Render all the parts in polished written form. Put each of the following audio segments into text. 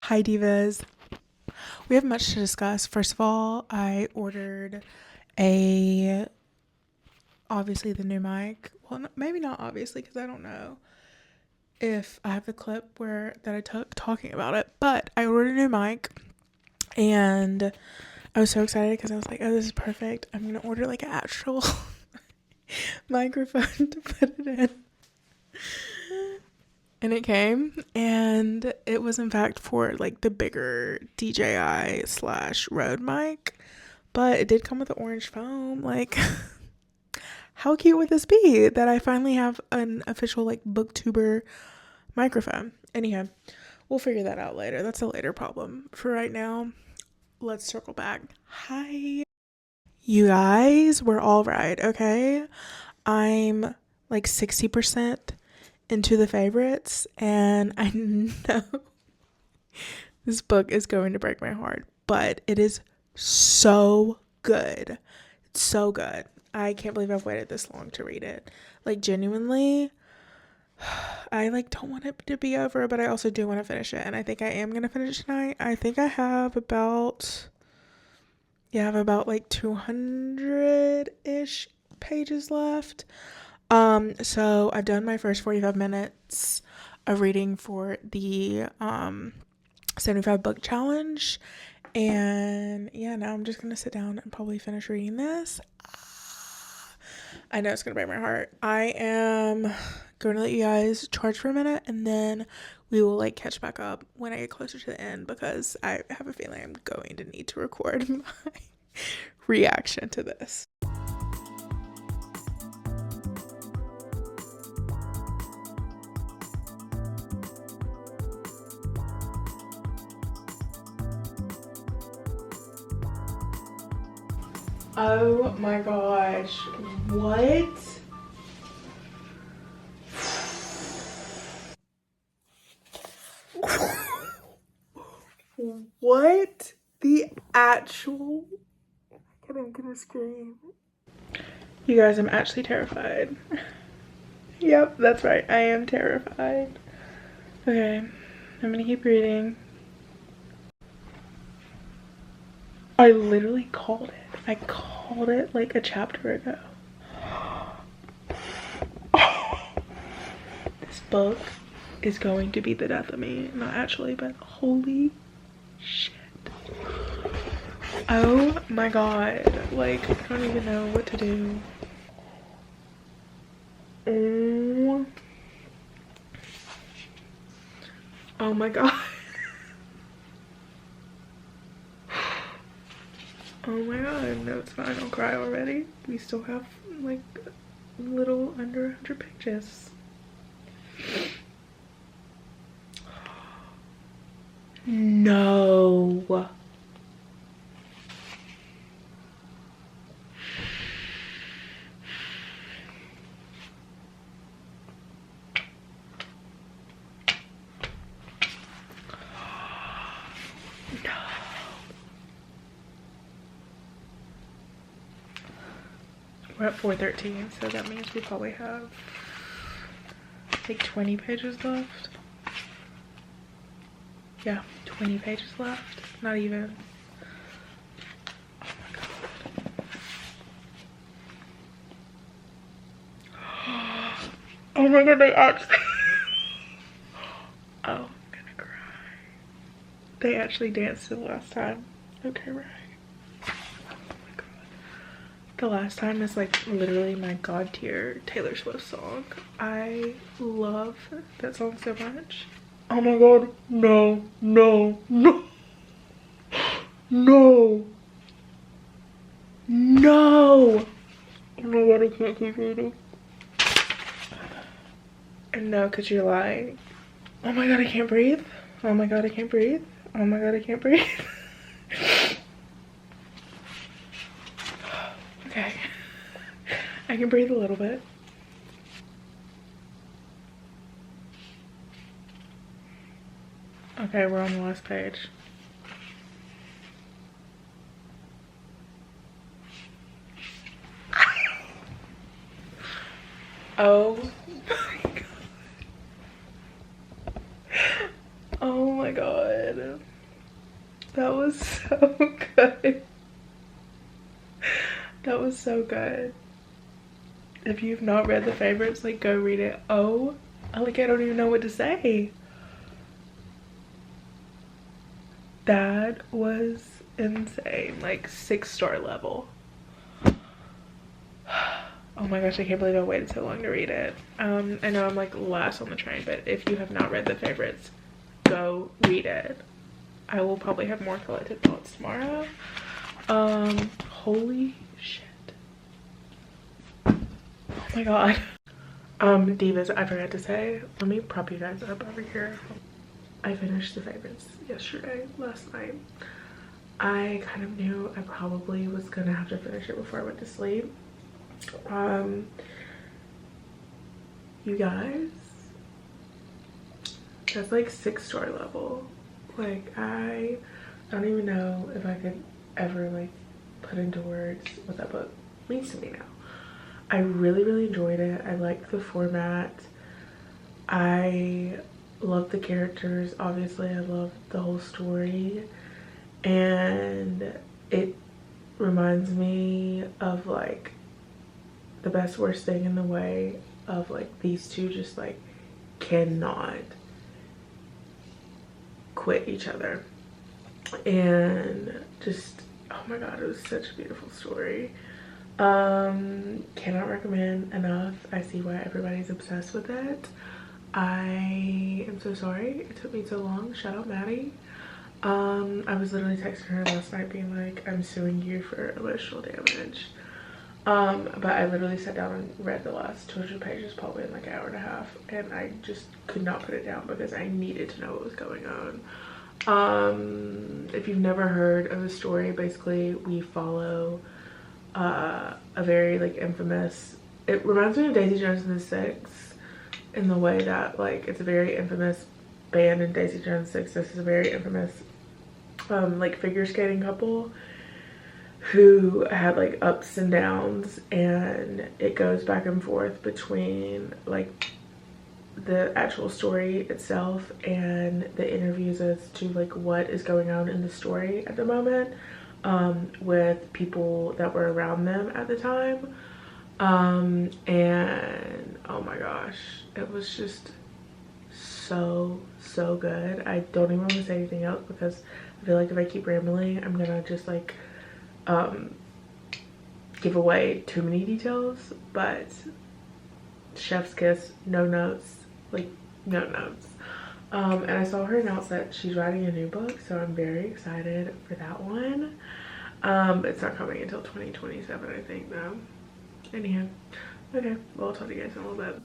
Hi divas. We have much to discuss. First of all, I ordered a obviously the new mic. Well, maybe not obviously because I don't know if I have the clip where that I took talking about it, but I ordered a new mic and I was so excited because I was like, "Oh, this is perfect. I'm going to order like an actual microphone to put it in." And it came, and it was in fact for like the bigger DJI slash Rode mic, but it did come with the orange foam. Like, how cute would this be that I finally have an official like booktuber microphone? Anyhow, we'll figure that out later. That's a later problem. For right now, let's circle back. Hi, you guys. We're all right, okay? I'm like 60% into the favorites, and I know this book is going to break my heart, but it is so good. It's so good. I can't believe I've waited this long to read it. Like, genuinely, I like don't want it to be over, but I also do want to finish it, and I think I am gonna finish it tonight. I think I have about like 200-ish pages left. So I've done my first 45 minutes of reading for the 75 book challenge, and yeah, now I'm just gonna sit down and probably finish reading this. I know it's gonna break my heart. I am going to let you guys charge for a minute, and then we will like catch back up when I get closer to the end, because I have a feeling I'm going to need to record my reaction to this. Oh my gosh, what? What the actual? I'm gonna scream. You guys, I'm actually terrified. Yep, that's right, I am terrified. Okay, I'm gonna keep reading. I literally called it. I called it like a chapter ago. This book is going to be the death of me. Not actually, but holy shit. Oh my god. Like, I don't even know what to do. Oh. Oh my god. Oh my god. No, it's fine. I'll cry already. We still have like a little under 100 pages. No. We're at 4:13, so that means we probably have like 20 pages left. Yeah, 20 pages left. Not even. Oh my god. Oh my god, they actually. Oh, I'm gonna cry. They actually danced it the last time. Okay, right. The last time is like literally my god tier Taylor Swift song. I love that song so much. Oh my god, no, no, no, no, no. Oh my god, I can't keep reading. And no, because you're lying. Oh my god, I can't breathe. Oh my god, I can't breathe. Oh my god, I can't breathe. Okay. I can breathe a little bit. Okay, we're on the last page. Oh my god. Oh my god. That was so good. That was so good. If you've not read the favorites, like go read it. Oh, like I don't even know what to say. That was insane. Like 6-star level. Oh my gosh, I can't believe I waited so long to read it. I know I'm like last on the train, but if you have not read the favorites, go read it. I will probably have more collected thoughts tomorrow. Holy shit. Oh my god. Divas, I forgot to say, let me prop you guys up over here. I finished the favorites yesterday, last night. I kind of knew I probably was gonna have to finish it before I went to sleep. You guys, that's like 6-star level. Like I don't even know if I could ever like put into words what that book means to me now. I really, really enjoyed it. I liked the format. I love the characters. Obviously, I love the whole story. And it reminds me of like the best worst thing in the way of like these two just like cannot quit each other. And just, oh my god, it was such a beautiful story. Cannot recommend enough. I see why everybody's obsessed with it. I am so sorry it took me so long. Shout out Maddie. I was literally texting her last night being like, I'm suing you for emotional damage. But I literally sat down and read the last 200 pages probably in like an hour and a half, and I just could not put it down because I needed to know what was going on. If you've never heard of the story, basically we follow a very like infamous, it reminds me of Daisy Jones and the Six in the way that like it's a very infamous band in Daisy Jones 6. This is a very infamous like figure skating couple who had like ups and downs, and it goes back and forth between like the actual story itself and the interviews as to like what is going on in the story at the moment with people that were around them at the time. And oh my gosh, it was just so good. I don't even want to say anything else because I feel like if I keep rambling I'm gonna just like give away too many details. But chef's kiss, no notes, like no notes. And I saw her announce that she's writing a new book, so I'm very excited for that one. It's not coming until 2027 I think though. Anyhow, okay, well I'll talk to you guys in a little bit.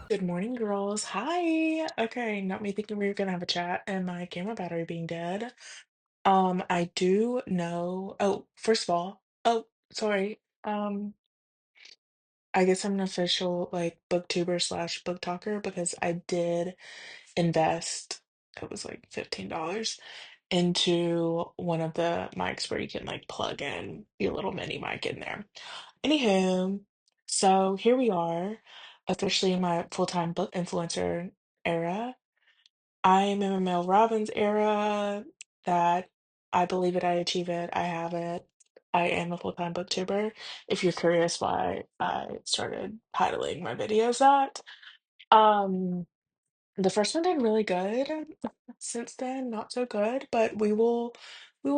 Good morning, girls. Hi. Okay, not me thinking we were gonna have a chat and my camera battery being dead. I do know. Oh, first of all, oh, sorry. I guess I'm an official like booktuber slash book talker because I did invest. It was like $15 into one of the mics where you can like plug in your little mini mic in there. Anywho, so here we are, officially in my full-time book influencer era. I'm in my Mel Robbins era that I believe it, I achieve it, I have it. I am a full-time booktuber. If you're curious why I started titling my videos that. Um, The first one did really good. Since then, not so good, but we will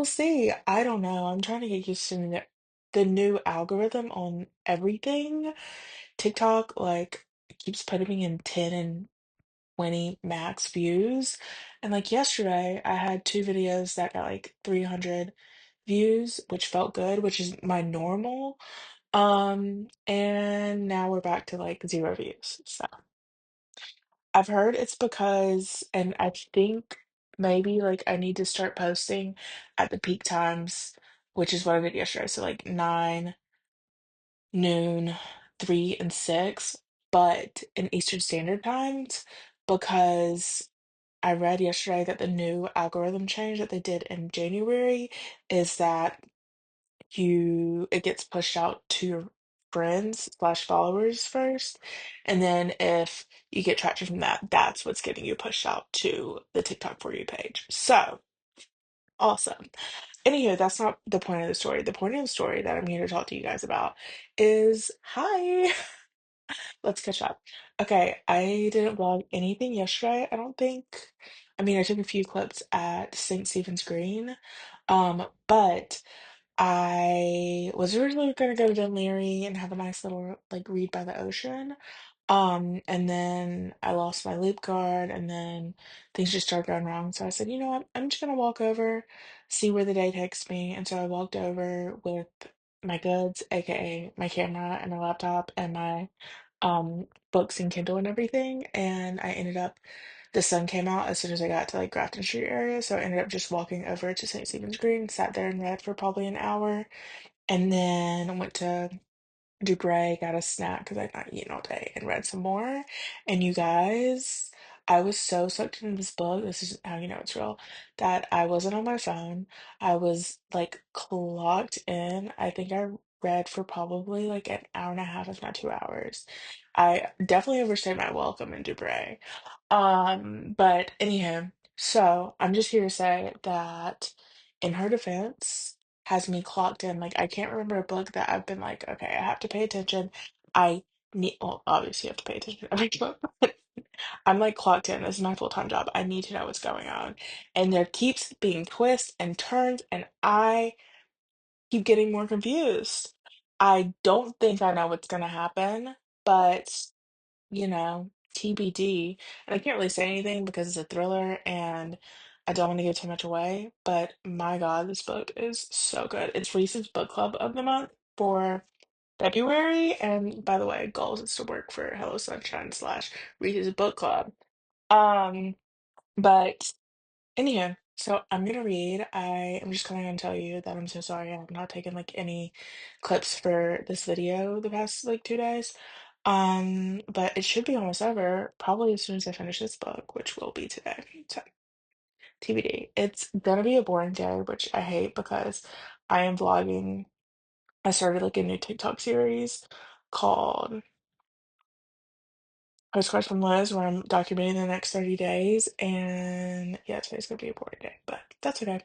see. I don't know. I'm trying to get used to the new algorithm on everything. TikTok like keeps putting me in 10 and 20 max views. And like yesterday, I had two videos that got like 300 views, which felt good, which is my normal. And now we're back to like 0 views. So I've heard it's because, and I think maybe like I need to start posting at the peak times, which is what I did yesterday. So like 9, noon, 3, and 6, but in Eastern Standard Times, because I read yesterday that the new algorithm change that they did in January is that it gets pushed out to your friends slash followers first, and then if you get traction from that, that's what's getting you pushed out to the TikTok for you page. So awesome. Anywho, that's not the point of the story. The point of the story that I'm here to talk to you guys about is hi. Let's catch up. Okay, I didn't vlog anything yesterday, I don't think. I mean, I took a few clips at St. Stephen's Green, but I was originally gonna go to Dunleary and have a nice little like read by the ocean. And then I lost my loop card and then things just started going wrong. So I said, you know what, I'm just gonna walk over, see where the day takes me. And so I walked over with my goods, aka my camera and my laptop and my books and Kindle and everything. And I ended up the sun came out as soon as I got to like Grafton Street area. So I ended up just walking over to St. Stephen's Green, sat there and read for probably an hour, and then went to Dubray, got a snack because I'd not eaten all day, and read some more. And you guys, I was so sucked into this book. This is how you know it's real. That I wasn't on my phone. I was like clocked in. I think I read for probably like an hour and a half, if not 2 hours. I definitely overstayed my welcome in Dubray. But anyhow, so I'm just here to say that in her defense, has me clocked in. Like I can't remember a book that I've been like, okay, I have to pay attention. I need, well, obviously you have to pay attention to every book, but I'm like clocked in. This is my full-time job. I need to know what's going on. And there keeps being twists and turns, and I keep getting more confused. I don't think I know what's gonna happen, but TBD. And I can't really say anything because it's a thriller and I don't want to give too much away. But my God, this book is so good. It's Reese's Book Club of the month for February. And by the way, goals is to work for Hello Sunshine slash Reese's Book Club. Um, but anyhow, so I'm gonna read. I am just gonna tell you that I'm so sorry I have not taken like any clips for this video the past like 2 days. But it should be almost over, probably as soon as I finish this book, which will be today. So TBD. It's gonna be a boring day, which I hate because I am vlogging. I started like a new TikTok series called Postcards from Liz, where I'm documenting the next 30 days. And yeah, today's gonna be a boring day, but that's okay.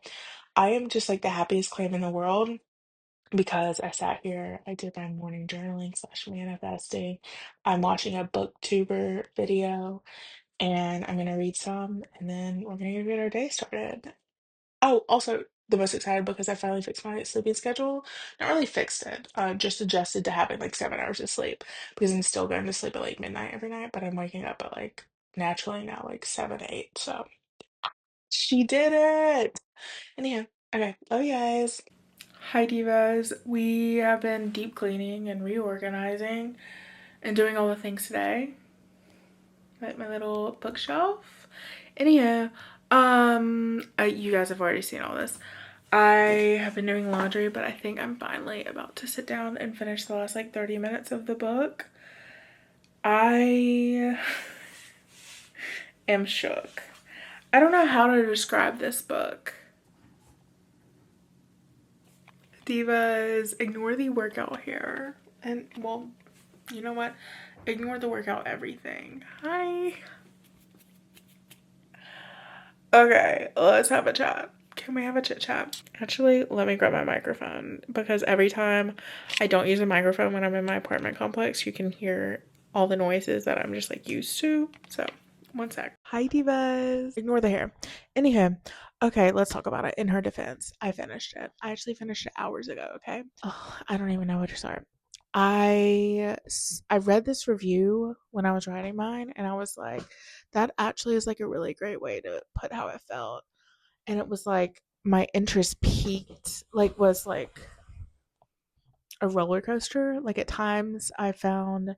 I am just like the happiest clam in the world because I sat here, I did my morning journaling slash manifesting. I'm watching a booktuber video and I'm gonna read some and then we're gonna get our day started. Oh, also the most excited because I finally fixed my sleeping schedule. Not really fixed it, just adjusted to having like 7 hours of sleep because I'm still going to sleep at like midnight every night, but I'm waking up at like naturally now like 7, 8. So she did it. Anyhow, okay, love you guys. Hi divas. We have been deep cleaning and reorganizing and doing all the things today. Like my little bookshelf. Anyhow, you guys have already seen all this. I have been doing laundry, but I think I'm finally about to sit down and finish the last like 30 minutes of the book. I am shook. I don't know how to describe this book. Divas, ignore the workout hair. And, well, you know what? Ignore the workout everything. Hi. Okay, let's have a chat. Can we have a chit chat? Actually, let me grab my microphone because every time I don't use a microphone when I'm in my apartment complex, you can hear all the noises that I'm just like used to. So One sec. Hi, divas. Ignore the hair. Anyhow, okay, let's talk about it. In her defense, I finished it. I actually finished it hours ago, okay? Oh, I don't even know where to start. I read this review when I was writing mine, and I was like, that actually is like a really great way to put how I felt. And it was like my interest peaked, like was like a roller coaster. Like at times I found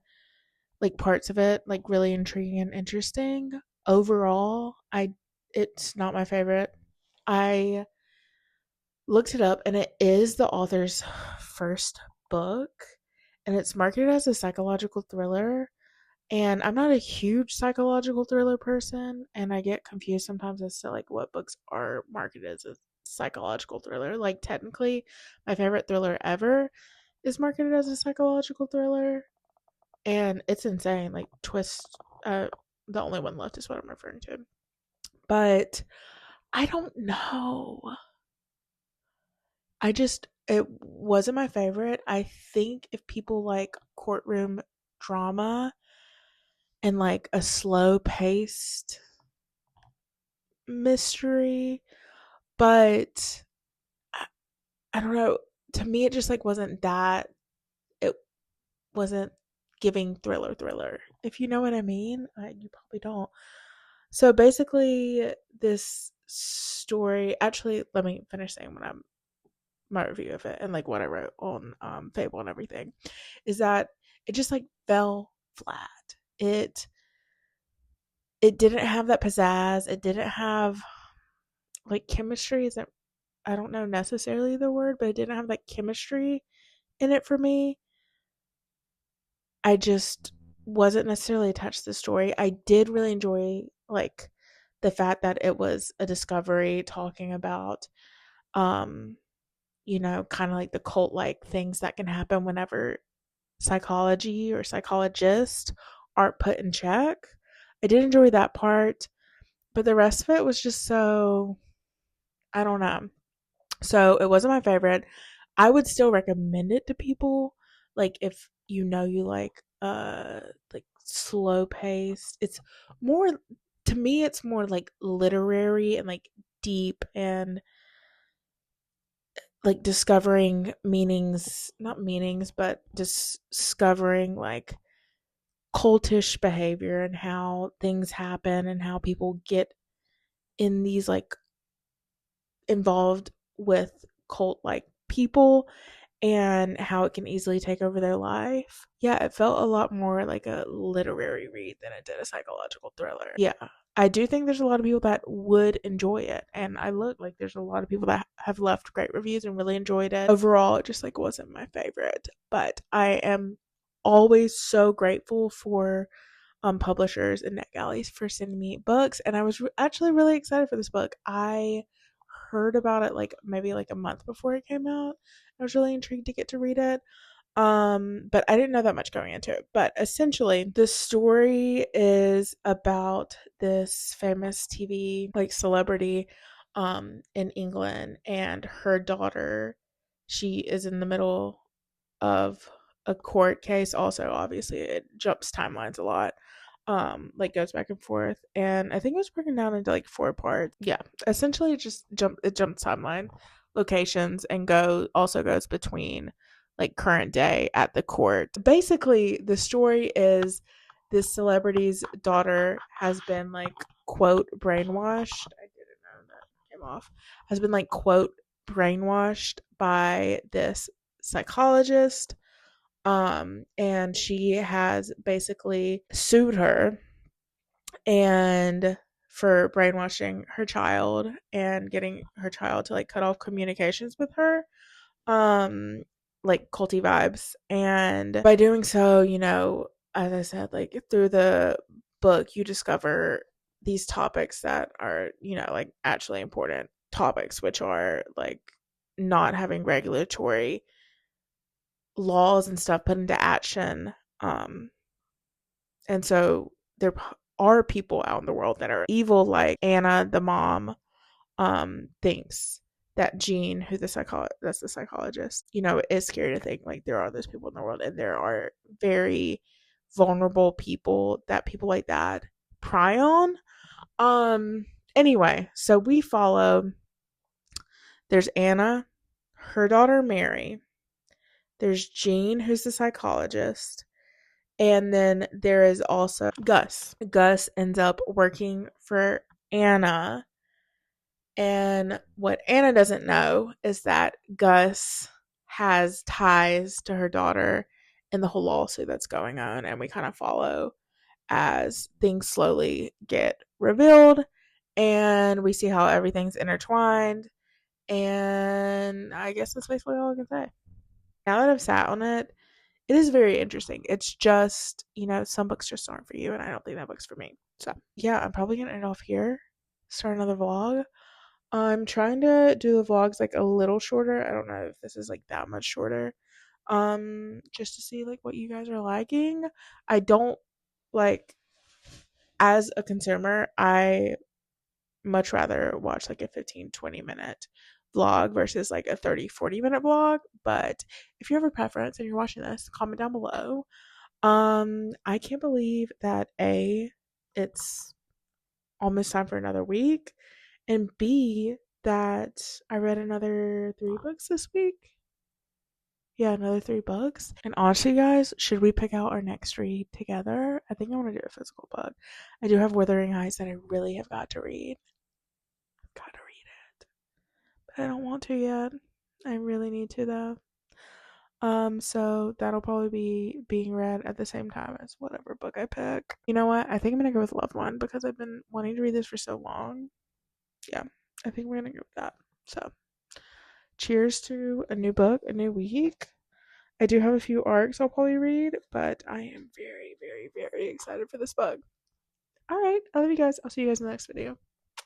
like parts of it like really intriguing and interesting. Overall, it's not my favorite. I looked it up and it is the author's first book and it's marketed as a psychological thriller. And I'm not a huge psychological thriller person and I get confused sometimes as to like what books are marketed as a psychological thriller. Like technically my favorite thriller ever is marketed as a psychological thriller and it's insane. Like twist, the only one left is what I'm referring to. But I don't know. It wasn't my favorite. I think if people like courtroom drama and like a slow paced mystery, but I don't know. To me, it just like wasn't that. It wasn't giving thriller. If you know what I mean, you probably don't. So basically, this story. Actually, let me finish saying what I'm my review of it and like what I wrote on Fable and everything. Is that it just like fell flat. It it didn't have that pizzazz. It didn't have like chemistry. Isn't I don't know necessarily the word, but it didn't have that chemistry in it for me. I just wasn't necessarily attached to the story. I did really enjoy like the fact that it was a discovery talking about um kind of like the cult like things that can happen whenever psychology or psychologists aren't put in check. I did enjoy that part, but the rest of it was just so I don't know. So it wasn't my favorite. I would still recommend it to people. Like if you like slow paced. It's more to me it's more like literary and like deep and like discovering meanings, not meanings, but discovering like cultish behavior and how things happen and how people get in these like involved with cult like people and how it can easily take over their life. Yeah, it felt a lot more like a literary read than it did a psychological thriller. Yeah. I do think there's a lot of people that would enjoy it. And I look like there's a lot of people that have left great reviews and really enjoyed it. Overall, it just like wasn't my favorite. But I am always so grateful for publishers and Net Galleys for sending me books. And I was actually really excited for this book. I heard about it like maybe like a month before it came out. I was really intrigued to get to read it. But I didn't know that much going into it. But essentially, the story is about this famous TV like celebrity in England and her daughter. She is in the middle of a court case. Also, obviously, it jumps timelines a lot. Like goes back and forth, and I think it was broken down into like 4 parts. Yeah, essentially, it jumps timeline locations and goes between like current day at the court. Basically, the story is this celebrity's daughter has been like quote brainwashed. I didn't know that came off. Has been like quote brainwashed by this psychologist, and she has basically sued her and for brainwashing her child and getting her child to like cut off communications with her, like culty vibes. And by doing so, as I said, like through the book you discover these topics that are like actually important topics, which are like not having regulatory laws and stuff put into action. And so there are people out in the world that are evil, like Anna, the mom, thinks that Jean, that's the psychologist, is scary to think like there are those people in the world and there are very vulnerable people that people like that pry on. Anyway, so we follow, there's Anna, her daughter Mary, there's Jean, who's the psychologist, and then there is also Gus. Gus ends up working for Anna, and what Anna doesn't know is that Gus has ties to her daughter in the whole lawsuit that's going on, and we kind of follow as things slowly get revealed and we see how everything's intertwined. And I guess that's basically all I can say. Now that I've sat on it, it is very interesting. It's just, some books just aren't for you, and I don't think that book's for me. So, yeah, I'm probably going to end off here, start another vlog. I'm trying to do the vlogs like a little shorter. I don't know if this is like that much shorter. Just to see like what you guys are liking. I don't like, as a consumer, I much rather watch like a 15-20 minute vlog versus like a 30-40 minute vlog. But if you have a preference and you're watching this, comment down below. I can't believe that it's almost time for another week, and B, that I read another 3 books this week. Yeah, another 3 books. And honestly, guys, should we pick out our next read together? I think I want to do a physical book. I do have Wuthering Heights that I really have got to read. I've got to read it. But I don't want to yet. I really need to, though. So that'll probably be being read at the same time as whatever book I pick. You know what? I think I'm gonna go with Loved One because I've been wanting to read this for so long. Yeah, I think we're gonna go with that. So, cheers to a new book, a new week. I do have a few arcs I'll probably read, but I am very, very, very excited for this book. All right, I love you guys. I'll see you guys in the next video.